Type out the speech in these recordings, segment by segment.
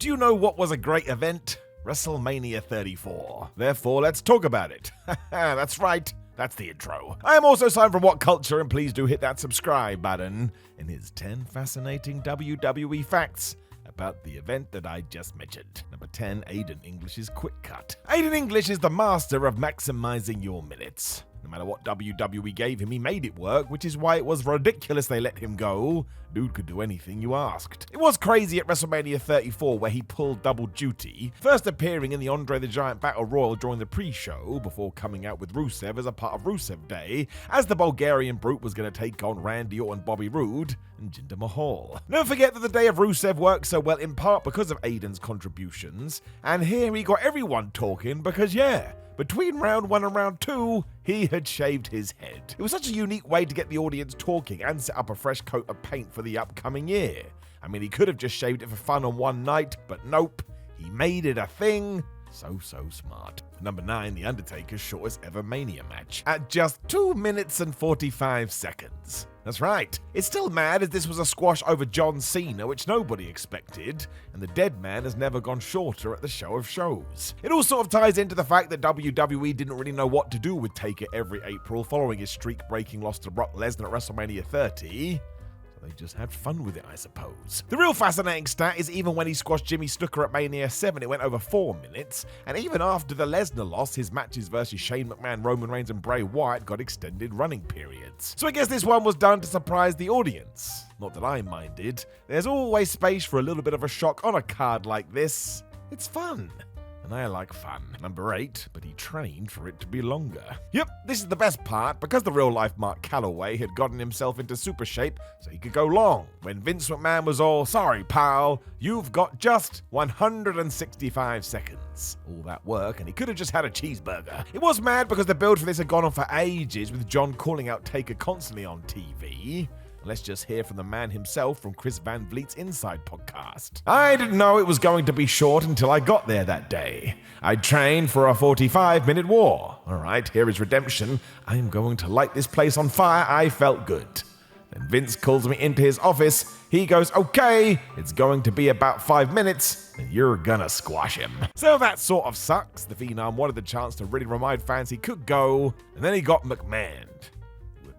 Do you know what was a great event? WrestleMania 34. Therefore, let's talk about it. That's right. That's the intro. I am also Simon from What Culture, and please do hit that subscribe button. And here's 10 fascinating WWE facts about the event that I just mentioned. Number 10, Aiden English's quick cut. Aiden English is the master of maximizing your minutes. No matter what WWE gave him, he made it work, which is why it was ridiculous they let him go. Dude could do anything you asked. It was crazy at WrestleMania 34 where he pulled double duty, first appearing in the Andre the Giant Battle Royal during the pre-show, before coming out with Rusev as a part of Rusev Day, as the Bulgarian Brute was going to take on Randy Orton, Bobby Roode, and Jinder Mahal. Don't forget that the Day of Rusev worked so well in part because of Aiden's contributions, and here he got everyone talking because between round 1 and round 2, he had shaved his head. It was such a unique way to get the audience talking and set up a fresh coat of paint for the upcoming year. I mean, he could have just shaved it for fun on one night, but nope, he made it a thing. So smart. Number 9, The Undertaker's shortest ever Mania match, at just 2 minutes and 45 seconds. That's right. It's still mad as this was a squash over John Cena, which nobody expected, and the dead man has never gone shorter at the show of shows. It all sort of ties into the fact that WWE didn't really know what to do with Taker every April following his streak-breaking loss to Brock Lesnar at WrestleMania 30. They just had fun with it, I suppose. The real fascinating stat is even when he squashed Jimmy Snuka at Mania 7, it went over 4 minutes, and even after the Lesnar loss, his matches versus Shane McMahon, Roman Reigns, and Bray Wyatt got extended running periods. So I guess this one was done to surprise the audience. Not that I minded. There's always space for a little bit of a shock on a card like this. It's fun. And I like fun. Number 8, but he trained for it to be longer. Yep, this is the best part, because the real-life Mark Calloway had gotten himself into super shape so he could go long, when Vince McMahon was all, "Sorry, pal, you've got just 165 seconds. All that work, and he could have just had a cheeseburger. It was mad because the build for this had gone on for ages, with John calling out Taker constantly on TV. Let's just hear from the man himself from Chris Van Vliet's Inside podcast. "I didn't know it was going to be short until I got there that day. I trained for a 45-minute war. All right, here is redemption. I am going to light this place on fire. I felt good. Then Vince calls me into his office. He goes, okay, it's going to be about 5 minutes, and you're gonna squash him." So that sort of sucks. The Phenom wanted the chance to really remind fans he could go, and then he got McMahon.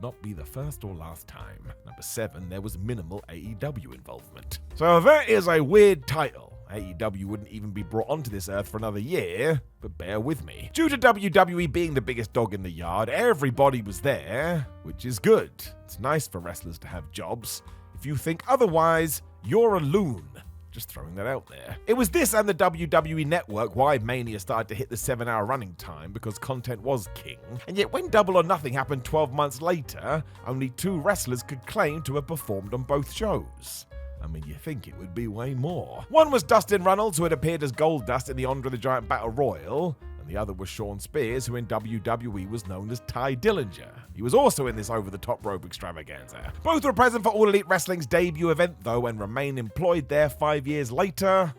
Not be the first or last time. Number 7, there was minimal AEW involvement. So that is a weird title. AEW wouldn't even be brought onto this earth for another year, but bear with me. Due to WWE being the biggest dog in the yard, everybody was there, which is good. It's nice for wrestlers to have jobs. If you think otherwise, you're a loon. Just throwing that out there. It was this and the WWE Network why Mania started to hit the 7-hour running time, because content was king. And yet when Double or Nothing happened 12 months later, only 2 wrestlers could claim to have performed on both shows. I mean, you think it would be way more. One was Dustin Runnels, who had appeared as Goldust in the Andre the Giant Battle Royal, and the other was Shawn Spears, who in WWE was known as Ty Dillinger. He was also in this over-the-top rope extravaganza. Both were present for All Elite Wrestling's debut event, though, and remain employed there 5 years later.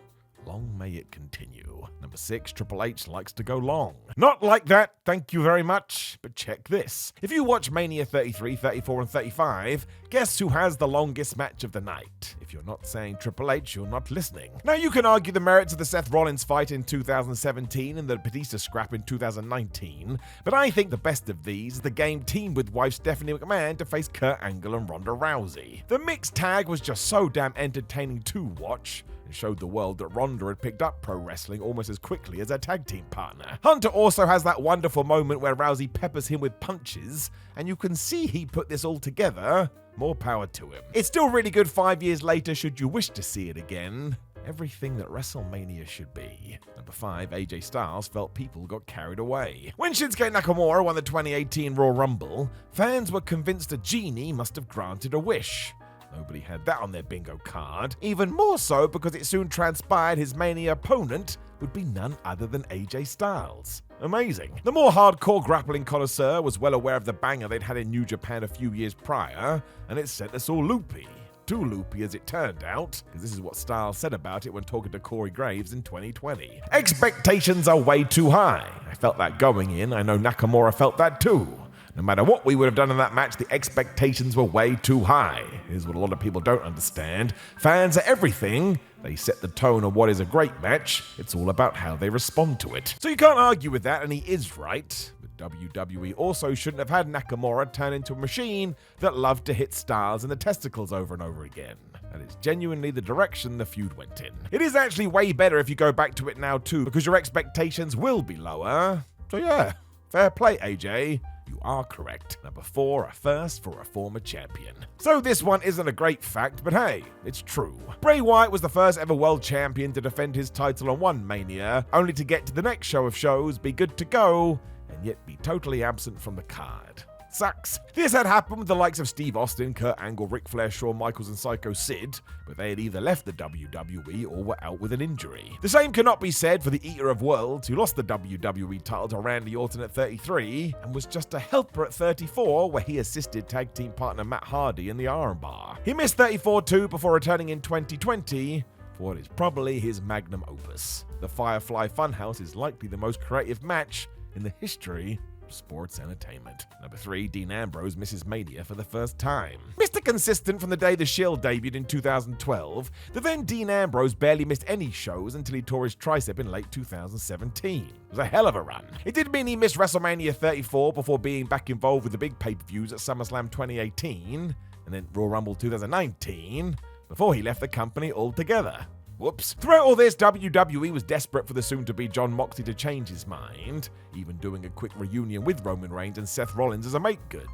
Long may it continue. Number 6, Triple H likes to go long. Not like that, thank you very much, but check this. If you watch Mania 33, 34, and 35, guess who has the longest match of the night? If you're not saying Triple H, you're not listening. Now, you can argue the merits of the Seth Rollins fight in 2017 and the Batista scrap in 2019, but I think the best of these is the game teamed with wife Stephanie McMahon to face Kurt Angle and Ronda Rousey. The mixed tag was just so damn entertaining to watch, and showed the world that Ronda had picked up pro wrestling almost as quickly as her tag team partner. Hunter also has that wonderful moment where Rousey peppers him with punches, and you can see he put this all together. More power to him. It's still really good 5 years later should you wish to see it again. Everything that WrestleMania should be. Number 5, AJ Styles felt people got carried away. When Shinsuke Nakamura won the 2018 Royal Rumble, fans were convinced a genie must have granted a wish. Nobody had that on their bingo card. Even more so because it soon transpired his Mania opponent would be none other than AJ Styles. Amazing. The more hardcore grappling connoisseur was well aware of the banger they'd had in New Japan a few years prior, and it sent us all loopy. Too loopy as it turned out, because this is what Styles said about it when talking to Corey Graves in 2020. "Expectations are way too high. I felt that going in. I know Nakamura felt that too. No matter what we would have done in that match, the expectations were way too high. Here's what a lot of people don't understand. Fans are everything. They set the tone on what is a great match. It's all about how they respond to it. So you can't argue with that, and he is right. But WWE also shouldn't have had Nakamura turn into a machine that loved to hit stars in the testicles over and over again. That is genuinely the direction the feud went in. It is actually way better if you go back to it now too, because your expectations will be lower. So yeah, fair play, AJ. You are correct. Number 4, a first for a former champion. So this one isn't a great fact, but hey, it's true. Bray Wyatt was the first ever world champion to defend his title on one Mania, only to get to the next show of shows, be good to go, and yet be totally absent from the card. Sucks. This had happened with the likes of Steve Austin, Kurt Angle, Ric Flair, Shawn Michaels, and Psycho Sid, but they had either left the WWE or were out with an injury. The same cannot be said for the Eater of Worlds, who lost the WWE title to Randy Orton at 33 and was just a helper at 34, where he assisted tag team partner Matt Hardy in the armbar. He missed 34 too before returning in 2020 for what is probably his magnum opus. The Firefly Funhouse is likely the most creative match in the history sports entertainment. Number 3, Dean Ambrose misses Mania for the first time. Mr. Consistent from the day The Shield debuted in 2012, the then Dean Ambrose barely missed any shows until he tore his tricep in late 2017. It was a hell of a run. It did mean he missed WrestleMania 34 before being back involved with the big pay-per-views at SummerSlam 2018, and then Royal Rumble 2019, before he left the company altogether. Whoops. Throughout all this, WWE was desperate for the soon-to-be Jon Moxley to change his mind, even doing a quick reunion with Roman Reigns and Seth Rollins as a make-good.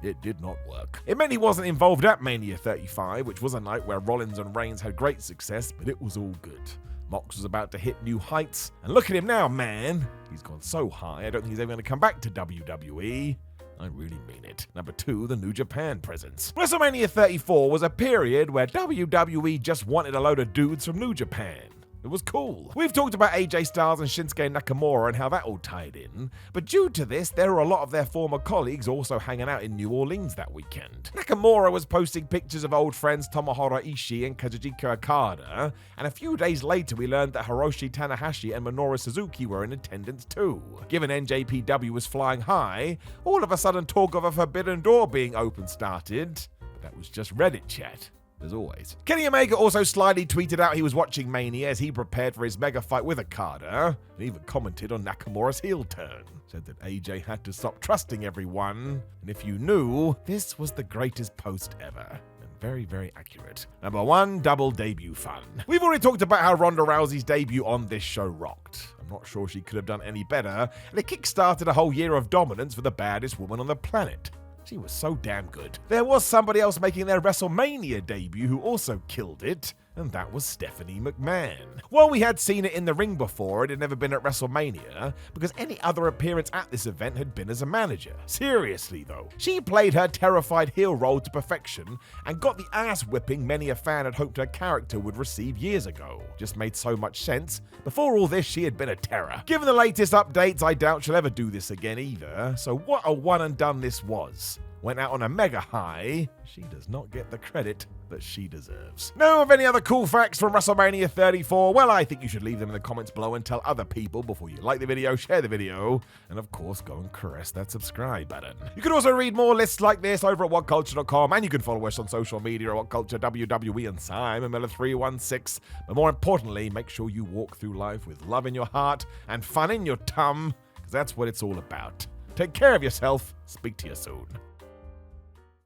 It did not work. It meant he wasn't involved at Mania 35, which was a night where Rollins and Reigns had great success, but it was all good. Mox was about to hit new heights, and look at him now, man. He's gone so high, I don't think he's ever going to come back to WWE. I really mean it. Number 2, the New Japan presence. WrestleMania 34 was a period where WWE just wanted a load of dudes from New Japan. It was cool. We've talked about AJ Styles and Shinsuke Nakamura and how that all tied in, but due to this, there were a lot of their former colleagues also hanging out in New Orleans that weekend. Nakamura was posting pictures of old friends Tomohiro Ishii and Kazuchika Okada, and a few days later we learned that Hiroshi Tanahashi and Minoru Suzuki were in attendance too. Given NJPW was flying high, all of a sudden talk of a forbidden door being open started, but that was just Reddit chat. As always. Kenny Omega also slyly tweeted out he was watching Mania as he prepared for his mega fight with Okada, and even commented on Nakamura's heel turn. Said that AJ had to stop trusting everyone, and if you knew, this was the greatest post ever. And very, very accurate. Number 1, double debut fun. We've already talked about how Ronda Rousey's debut on this show rocked. I'm not sure she could have done any better, and it kick-started a whole year of dominance for the baddest woman on the planet. She was so damn good. There was somebody else making their WrestleMania debut who also killed it, and that was Stephanie McMahon. While we had seen it in the ring before, it had never been at WrestleMania, because any other appearance at this event had been as a manager. Seriously though, she played her terrified heel role to perfection, and got the ass whipping many a fan had hoped her character would receive years ago. Just made so much sense. Before all this, she had been a terror. Given the latest updates, I doubt she'll ever do this again either, so what a one and done this was. Went out on a mega high. She does not get the credit that she deserves. Know of any other cool facts from WrestleMania 34? Well, I think you should leave them in the comments below and tell other people before you like the video, share the video, and of course go and caress that subscribe button. You can also read more lists like this over at whatculture.com, and you can follow us on social media at WhatCulture, WWE, and Simon Miller 316. But more importantly, make sure you walk through life with love in your heart and fun in your tum, because that's what it's all about. Take care of yourself. Speak to you soon.